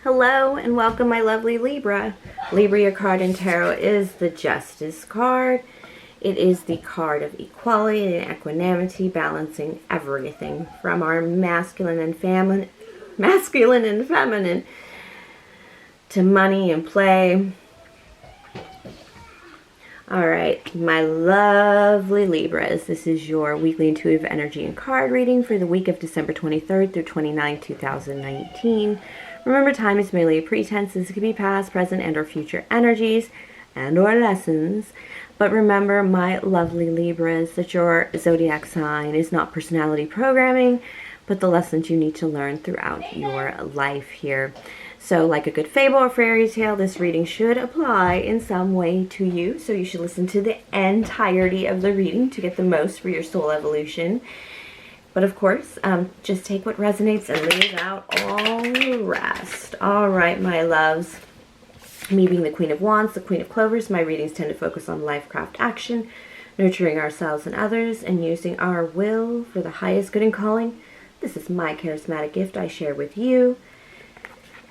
Hello and welcome, my lovely Libra. Libra, your card in tarot is the Justice card. It is the card of equality and equanimity, balancing everything from our masculine and feminine to money and play. Alright, my lovely Libras, this is your weekly intuitive energy and card reading for the week of December 23rd through 29th, 2019. Remember, time is merely a pretense. This could be past, present, and or future energies and or lessons. But remember, my lovely Libras, that your zodiac sign is not personality programming, but the lessons you need to learn throughout your life here. So like a good fable or fairy tale, this reading should apply in some way to you. So you should listen to the entirety of the reading to get the most for your soul evolution. But of course, just take what resonates and leave out all the rest. All right, my loves. Me being the Queen of Wands, the Queen of Clovers, my readings tend to focus on life, craft, action, nurturing ourselves and others, and using our will for the highest good and calling. This is my charismatic gift I share with you.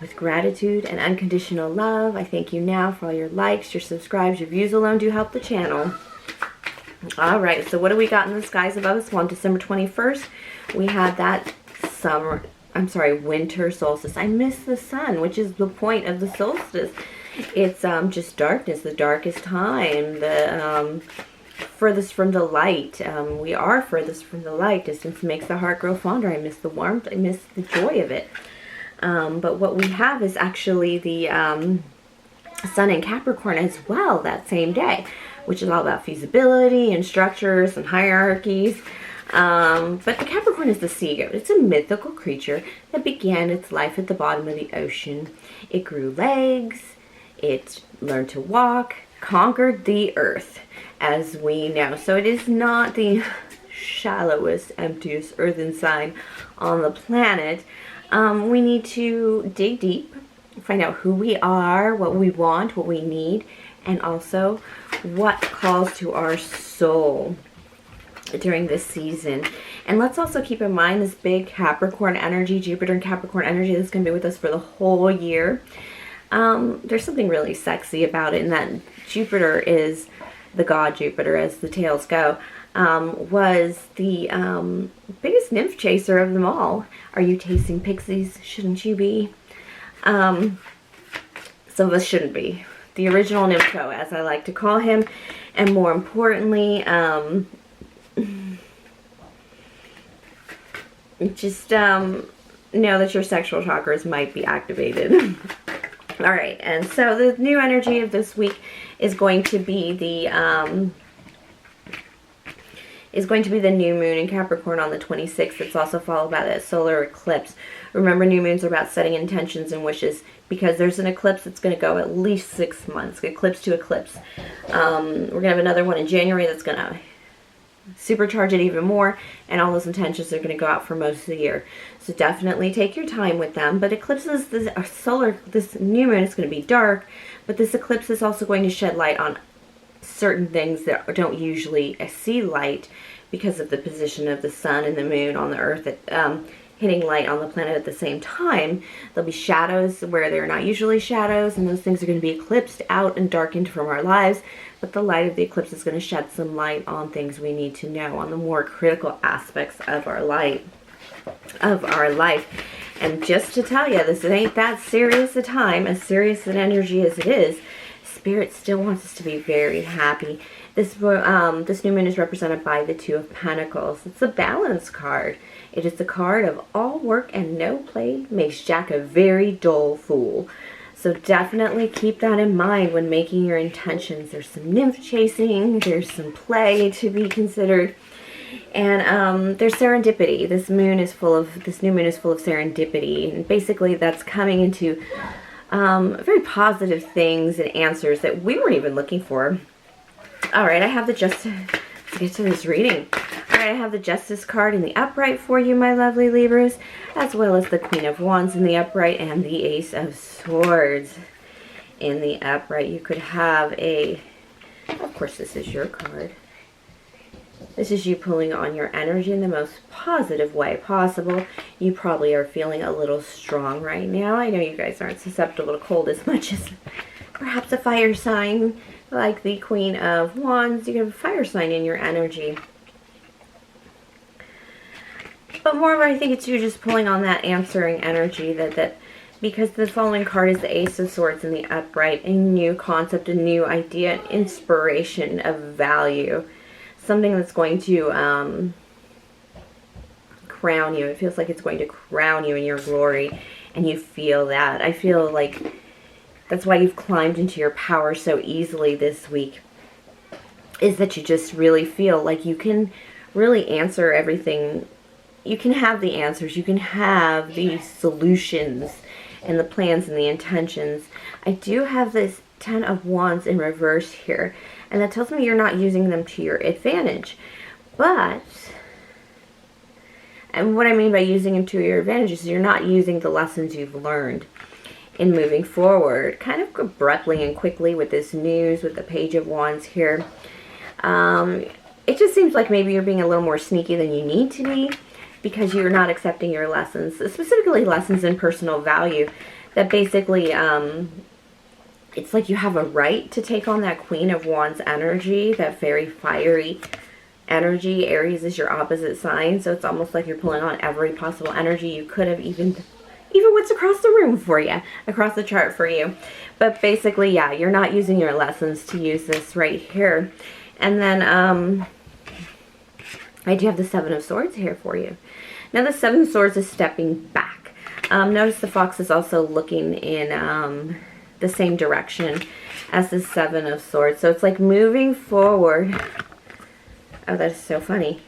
With gratitude and unconditional love, I thank you now for all your likes, your subscribes, your views alone do help the channel. All right, so what do we got in the skies above us? On December 21st, we had that winter solstice. I miss the sun, which is the point of the solstice. It's just darkness, the darkest time, the furthest from the light. We are furthest from the light. Distance makes the heart grow fonder. I miss the warmth. I miss the joy of it. But what we have is actually the sun in Capricorn as well that same day, which is all about feasibility and structures and hierarchies. But the Capricorn is the sea goat. It's a mythical creature that began its life at the bottom of the ocean. It grew legs, it learned to walk, conquered the earth, as we know. So it is not the shallowest, emptiest earthen sign on the planet. We need to dig deep, find out who we are, what we want, what we need, and also what calls to our soul during this season. And let's also keep in mind this big Capricorn energy, Jupiter and Capricorn energy, that's going to be with us for the whole year. There's something really sexy about it, in that Jupiter is the god Jupiter, as the tales go, was the biggest nymph chaser of them all. Are you tasting pixies? Shouldn't you be? Some of us shouldn't be. The original nympho, as I like to call him. And more importantly, just know that your sexual chakras might be activated. All right, and so the new energy of this week is going to be the new moon in Capricorn on the 26th. It's also followed by that solar eclipse. Remember, new moons are about setting intentions and wishes, because there's an eclipse that's going to go at least 6 months, eclipse to eclipse. We're going to have another one in January that's going to supercharge it even more, and all those intentions are going to go out for most of the year. So definitely take your time with them. But eclipses, this new moon is going to be dark, but this eclipse is also going to shed light on certain things that don't usually see light because of the position of the sun and the moon on the earth hitting light on the planet at the same time. There'll be shadows where there are not usually shadows, and those things are going to be eclipsed out and darkened from our lives. But the light of the eclipse is going to shed some light on things we need to know, on the more critical aspects of our life. And just to tell you, this ain't that serious a time, as serious an energy as it is. Spirit still wants us to be very happy. This new moon is represented by the Two of Pentacles. It's a balance card. It is the card of all work and no play makes Jack a very dull fool. So definitely keep that in mind when making your intentions. There's some nymph chasing, there's some play to be considered, and there's serendipity. This new moon is full of serendipity, and basically that's coming into very positive things and answers that we weren't even looking for. All right, I have let's get to this reading. All right, I have the Justice card in the upright for you, my lovely Libras, as well as the Queen of Wands in the upright and the Ace of Swords in the upright. You could have of course this is your card. This is you pulling on your energy in the most positive way possible. You probably are feeling a little strong right now. I know you guys aren't susceptible to cold as much as perhaps a fire sign like the Queen of Wands. You have a fire sign in your energy. But moreover, I think it's you just pulling on that answering energy that because the following card is the Ace of Swords in the upright, a new concept, a new idea, an inspiration of value. Something that's going to crown you. It feels like it's going to crown you in your glory, and you feel that. I feel like that's why you've climbed into your power so easily this week, is that you just really feel like you can really answer everything. You can have the answers. You can have the solutions and the plans and the intentions. I do have this 10 of Wands in reverse here, and that tells me you're not using them to your advantage. But, and what I mean by using them to your advantage is you're not using the lessons you've learned in moving forward kind of abruptly and quickly with this news, with the Page of Wands here. It just seems like maybe you're being a little more sneaky than you need to be, because you're not accepting your lessons, specifically lessons in personal value, that basically, it's like you have a right to take on that Queen of Wands energy, that very fiery energy. Aries is your opposite sign, so it's almost like you're pulling on every possible energy you could have, even what's across the room for you, across the chart for you. But basically, yeah, you're not using your lessons to use this right here. And then, I do have the Seven of Swords here for you. Now, the Seven of Swords is stepping back. Notice the fox is also looking in the same direction as the Seven of Swords. So it's like moving forward. Oh, that is so funny.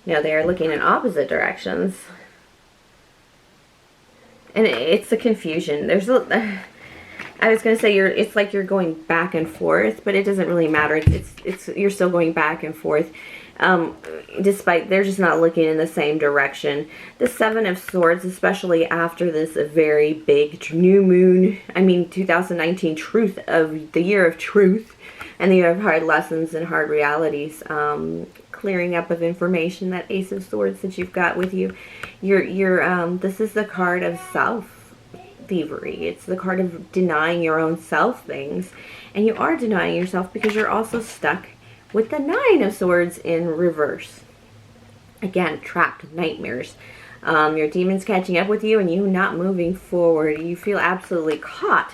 No, they are looking in opposite directions. And it's a confusion. There's a... I was going to say it's like you're going back and forth, but it doesn't really matter. You're still going back and forth. Despite they're just not looking in the same direction. The Seven of Swords, especially after this very big new moon, 2019 truth of the year of truth and the year of hard lessons and hard realities, clearing up of information, that Ace of Swords that you've got with you. This is the card of self-thievery. It's the card of denying your own self things. And you are denying yourself because you're also stuck with the Nine of Swords in reverse. Again, trapped, nightmares. Your demon's catching up with you and you not moving forward. You feel absolutely caught.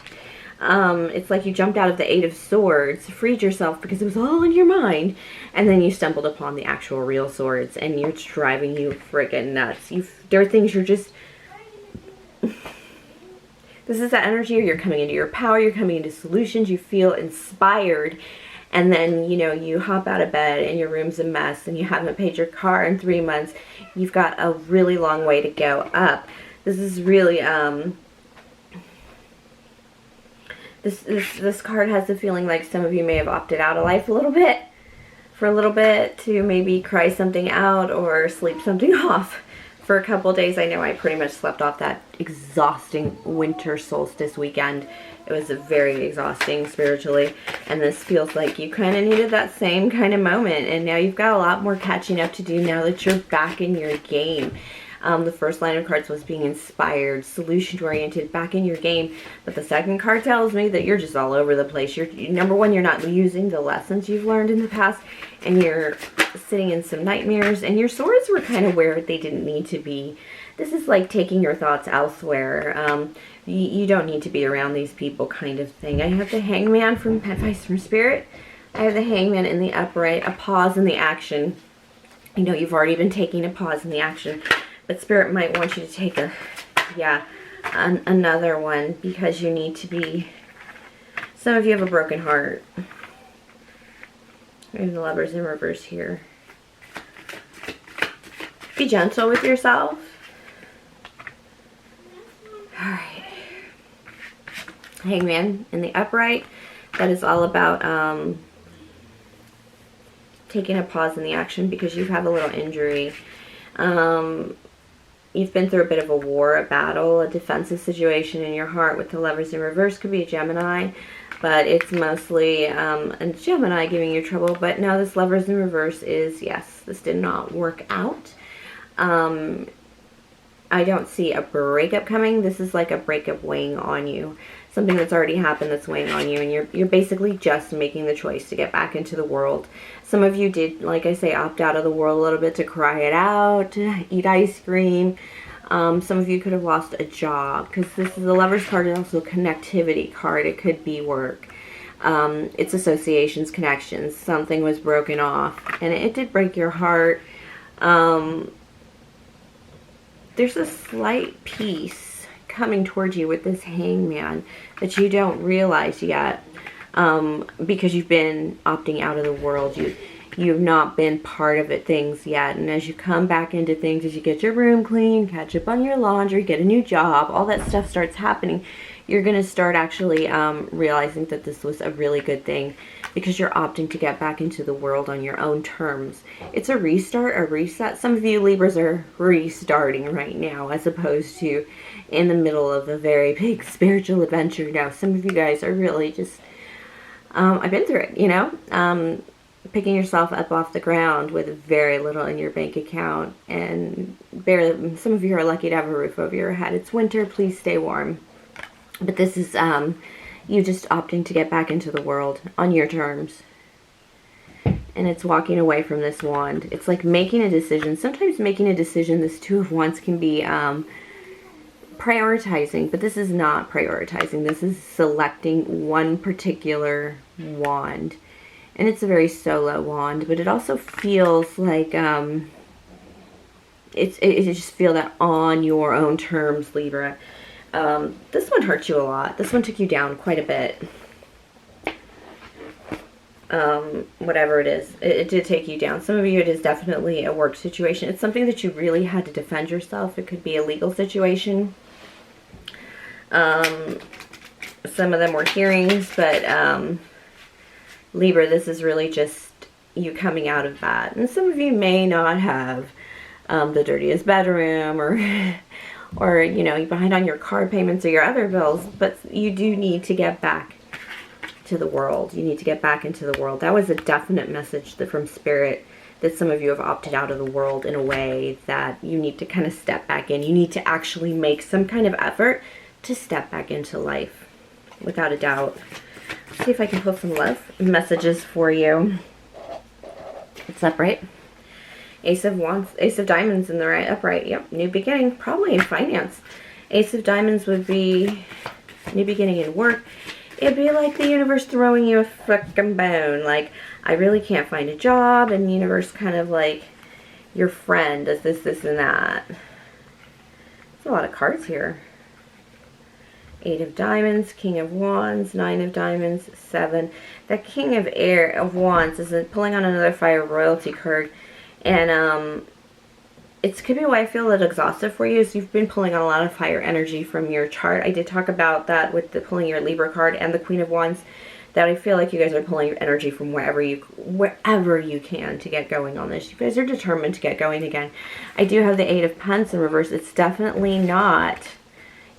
It's like you jumped out of the Eight of Swords, freed yourself because it was all in your mind, and then you stumbled upon the actual real swords, and it's driving you freaking nuts. There are things you're just... This is that energy where you're coming into your power, you're coming into solutions, you feel inspired, and then, you hop out of bed and your room's a mess and you haven't paid your car in 3 months. You've got a really long way to go up. This is really, this card has the feeling like some of you may have opted out of life for a little bit to maybe cry something out or sleep something off for a couple days. I know I pretty much slept off that exhausting winter solstice weekend. It was very exhausting spiritually, and this feels like you kind of needed that same kind of moment, and now you've got a lot more catching up to do now that you're back in your game. The first line of cards was being inspired, solution-oriented, back in your game, but the second card tells me that you're just all over the place. Number one, you're not using the lessons you've learned in the past, and you're sitting in some nightmares, and your swords were kind of where they didn't need to be. This is like taking your thoughts elsewhere. You don't need to be around these people kind of thing. I have the Hangman from Advice from Spirit. I have the Hangman in the upright, a pause in the action. You've already been taking a pause in the action, but Spirit might want you to take another one, because you need to be... Some of you have a broken heart. There's the Lovers in reverse here. Be gentle with yourself. Alright. Hangman in the upright. That is all about taking a pause in the action because you have a little injury. you've been through a bit of a war, a battle, a defensive situation in your heart with the Lovers in reverse. Could be a Gemini, but it's mostly a Gemini giving you trouble. But now this Lovers in reverse is, yes, this did not work out. I don't see a breakup coming. This is like a breakup weighing on you. Something that's already happened that's weighing on you, and you're basically just making the choice to get back into the world. Some of you did, like I say, opt out of the world a little bit to cry it out, to eat ice cream. Some of you could have lost a job, because this is the Lover's card is also a connectivity card. It could be work. It's associations, connections. Something was broken off, and it did break your heart. There's a slight peace coming towards you with this Hangman that you don't realize yet, because you've been opting out of the world. You've not been part of things yet, and as you come back into things, as you get your room clean, catch up on your laundry, get a new job, all that stuff starts happening, you're going to start actually realizing that this was a really good thing, because you're opting to get back into the world on your own terms. It's a restart, a reset. Some of you Libras are restarting right now, as opposed to in the middle of a very big spiritual adventure now. Some of you guys are really just, I've been through it, you know, picking yourself up off the ground with very little in your bank account, and barely, some of you are lucky to have a roof over your head. It's winter, please stay warm. But this is you just opting to get back into the world on your terms. And it's walking away from this wand. It's like making a decision. Sometimes making a decision, this Two of Wands, can be prioritizing, but this is not prioritizing. This is selecting one particular wand. And it's a very solo wand, but it also feels like it just feel that on your own terms, Libra. This one hurt you a lot. This one took you down quite a bit. Whatever it is, it did take you down. Some of you, it is definitely a work situation. It's something that you really had to defend yourself. It could be a legal situation. Some of them were hearings, but Libra, this is really just you coming out of that. And some of you may not have the dirtiest bedroom, or you know, you're behind on your car payments or your other bills, but you do need to get back to the world. You need to get back into the world. That was a definite message from Spirit, that some of you have opted out of the world in a way that you need to kind of step back in. You need to actually make some kind of effort to step back into life, without a doubt. Let's see if I can pull some love messages for you. It's upright. Ace of Wands, Ace of Diamonds in the right, upright. Yep, new beginning, probably in finance. Ace of Diamonds would be new beginning in work. It'd be like the universe throwing you a fucking bone. Like, I really can't find a job, and the universe kind of like, your friend does this, this, and that. There's a lot of cards here. 8 of Diamonds, King of Wands, 9 of Diamonds, 7. The King of Wands is pulling on another Fire Royalty card. And it could be why I feel that exhausted for you, is you've been pulling on a lot of fire energy from your chart. I did talk about that with the pulling your Libra card and the Queen of Wands, that I feel like you guys are pulling your energy from wherever you can to get going on this. You guys are determined to get going again. I do have the 8 of Pentacles in reverse. It's definitely not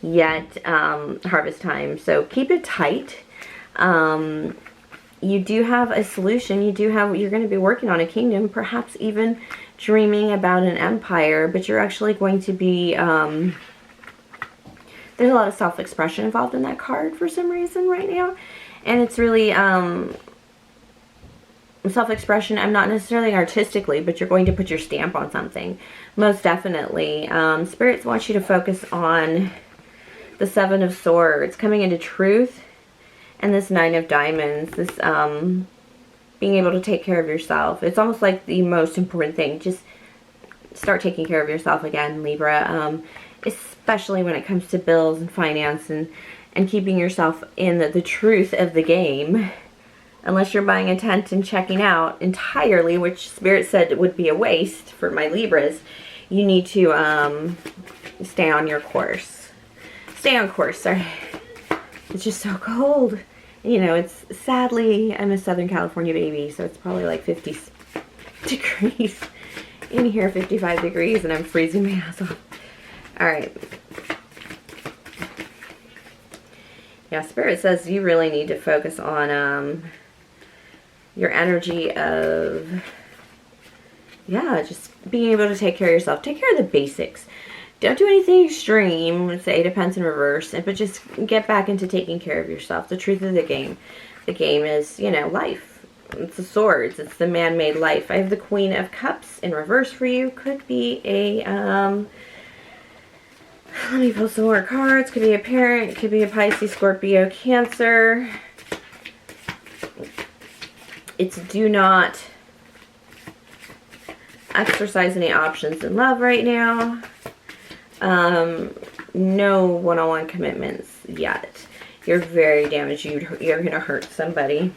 yet harvest time, so keep it tight. You do have a solution. You're going to be working on a kingdom, perhaps even dreaming about an empire, but you're actually going to be, there's a lot of self-expression involved in that card for some reason right now. And it's really, self-expression, I'm not necessarily artistically, but you're going to put your stamp on something. Most definitely. Spirits want you to focus on the 7 of Swords, coming into truth. And this 9 of Diamonds, this being able to take care of yourself. It's almost like the most important thing. Just start taking care of yourself again, Libra. Especially when it comes to bills and finance, and keeping yourself in the truth of the game. Unless you're buying a tent and checking out entirely, which Spirit said would be a waste for my Libras, you need to stay on your course. Stay on course, sorry. It's just so cold. You know, it's sadly, I'm a Southern California baby, so it's probably like 50 degrees in here, 55 degrees, and I'm freezing my ass off. All right. Yeah, Spirit says you really need to focus on your energy of, yeah, just being able to take care of yourself. Take care of the basics. Don't do anything extreme. It's the Eight of Pentacles in reverse. But just get back into taking care of yourself. The truth of the game. The game is, you know, life. It's the swords. It's the man-made life. I have the Queen of Cups in reverse for you. Could be a, let me pull some more cards. Could be a parent. Could be a Pisces, Scorpio, Cancer. It's do not exercise any options in love right now. No one-on-one commitments yet. You're very damaged. You're going to hurt somebody.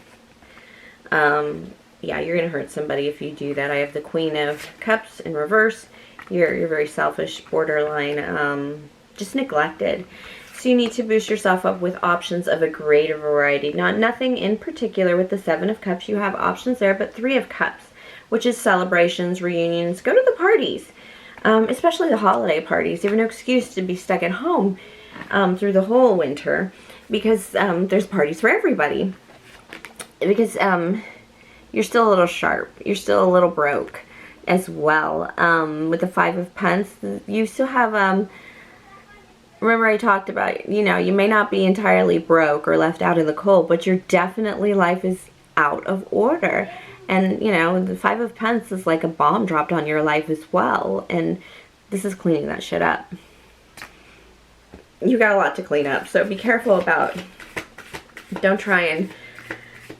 Yeah, you're going to hurt somebody if you do that. I have the Queen of Cups in reverse. You're very selfish, borderline, just neglected. So you need to boost yourself up with options of a greater variety. Nothing in particular with the Seven of Cups. You have options there, but Three of Cups, which is celebrations, reunions. Go to the parties, especially the holiday parties. You have no excuse to be stuck at home through the whole winter because there's parties for everybody. Because you're still a little sharp. You're still a little broke as well. With the Five of Pentacles, you still have... remember I talked about, you know, you may not be entirely broke or left out in the cold, but you're definitely, life is out of order. And, you know, the Five of Pentacles is like a bomb dropped on your life as well. And this is cleaning that shit up. You got a lot to clean up, so be careful about, don't try and,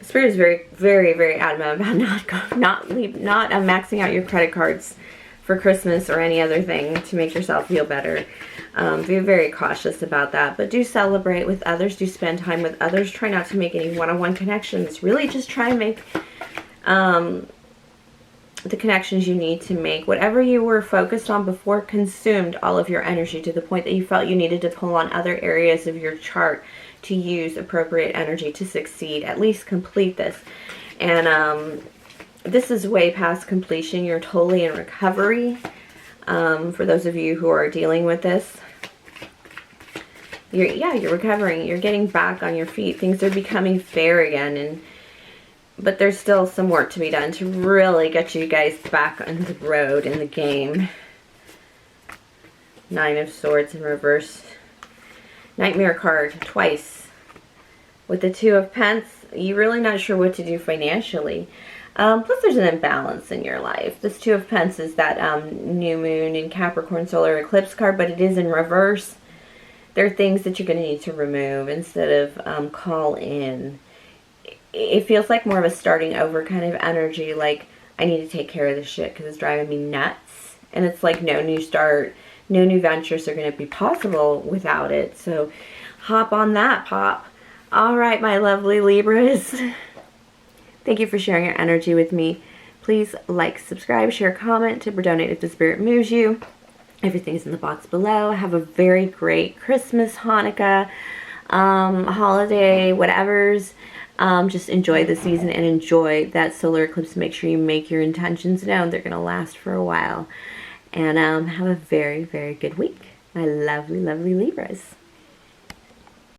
Spirit is very, very, very adamant about not maxing out your credit cards for Christmas or any other thing to make yourself feel better. Be very cautious about that, but do celebrate with others, do spend time with others, try not to make any one-on-one connections, really just try and make the connections you need to make. Whatever you were focused on before consumed all of your energy to the point that you felt you needed to pull on other areas of your chart to use appropriate energy to succeed. At least complete this. And this is way past completion. You're totally in recovery. For those of you who are dealing with this, you're recovering. You're getting back on your feet. Things are becoming fair again, but there's still some work to be done to really get you guys back on the road in the game. Nine of Swords in reverse. Nightmare card twice. With the Two of Pentacles, you're really not sure what to do financially. Plus there's an imbalance in your life. This Two of Pentacles is that new moon in Capricorn solar eclipse card, but it is in reverse. There are things that you're going to need to remove instead of call in. It feels like more of a starting over kind of energy, like I need to take care of this shit because it's driving me nuts. And it's like no new start, no new ventures are going to be possible without it. So hop on that, pop. All right, my lovely Libras. Thank you for sharing your energy with me. Please like, subscribe, share, comment, tip or donate if the spirit moves you. Everything is in the box below. Have a very great Christmas, Hanukkah, holiday, whatever's. Just enjoy the season and enjoy that solar eclipse. Make sure you make your intentions known. They're going to last for a while. And have a very, very good week, my lovely, lovely Libras.